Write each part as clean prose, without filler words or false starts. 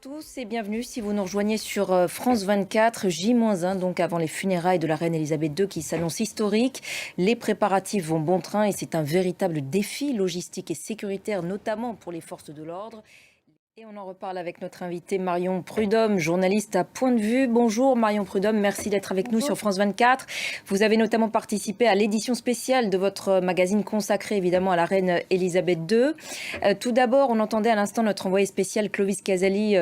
tous et bienvenue si vous nous rejoignez sur France 24, J-1, donc avant les funérailles de la reine Elisabeth II qui s'annoncent historiques. Les préparatifs vont bon train et c'est un véritable défi logistique et sécuritaire, notamment pour les forces de l'ordre. Et on en reparle avec notre invitée Marion Prudhomme, journaliste à Point de Vue. Bonjour Marion Prudhomme, merci d'être avec nous sur France 24. Vous avez notamment participé à l'édition spéciale de votre magazine consacré évidemment à la reine Elisabeth II. Tout d'abord, on entendait à l'instant notre envoyé spécial Clovis Casali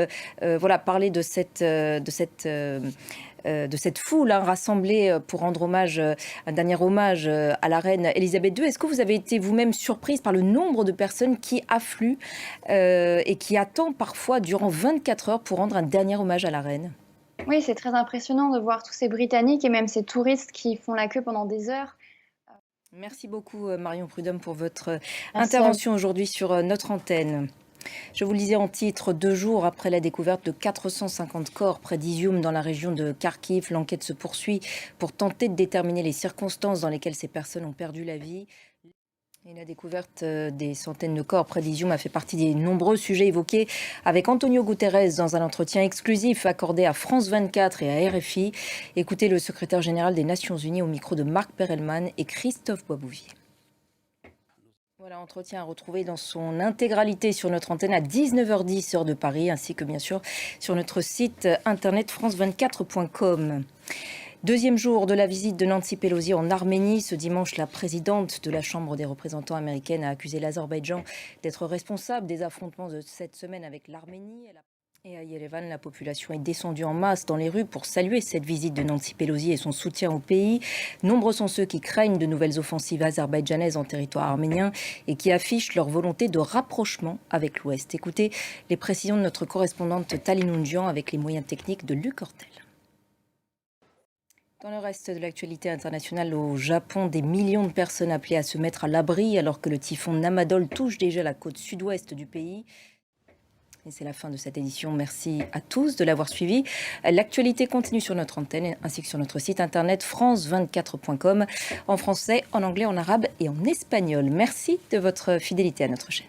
parler de cette foule rassemblée pour rendre hommage, un dernier hommage à la reine Elisabeth II. Est-ce que vous avez été vous-même surprise par le nombre de personnes qui affluent et qui attendent parfois durant 24 heures pour rendre un dernier hommage à la reine? Oui, c'est très impressionnant de voir tous ces Britanniques et même ces touristes qui font la queue pendant des heures. Merci beaucoup Marion Prudhomme pour votre Merci à vous. intervention aujourd'hui sur notre antenne. Je vous le disais en titre, 2 jours après la découverte de 450 corps près d'Izium dans la région de Kharkiv, l'enquête se poursuit pour tenter de déterminer les circonstances dans lesquelles ces personnes ont perdu la vie. Et la découverte des centaines de corps près d'Izium a fait partie des nombreux sujets évoqués avec Antonio Guterres dans un entretien exclusif accordé à France 24 et à RFI. Écoutez le secrétaire général des Nations Unies au micro de Marc Perelman et Christophe Boisbouvier. Voilà, entretien à retrouver dans son intégralité sur notre antenne à 19h10 heure de Paris, ainsi que bien sûr sur notre site internet france24.com. Deuxième jour de la visite de Nancy Pelosi en Arménie. Ce dimanche, la présidente de la Chambre des représentants américaine a accusé l'Azerbaïdjan d'être responsable des affrontements de cette semaine avec l'Arménie. Et à Yerevan, la population est descendue en masse dans les rues pour saluer cette visite de Nancy Pelosi et son soutien au pays. Nombreux sont ceux qui craignent de nouvelles offensives azerbaïdjanaises en territoire arménien et qui affichent leur volonté de rapprochement avec l'Ouest. Écoutez les précisions de notre correspondante Talinounjian avec les moyens techniques de Luc Hortel. Dans le reste de l'actualité internationale, au Japon, des millions de personnes appelées à se mettre à l'abri alors que le typhon Namadol touche déjà la côte sud-ouest du pays. Et c'est la fin de cette édition. Merci à tous de l'avoir suivi. L'actualité continue sur notre antenne ainsi que sur notre site internet france24.com en français, en anglais, en arabe et en espagnol. Merci de votre fidélité à notre chaîne.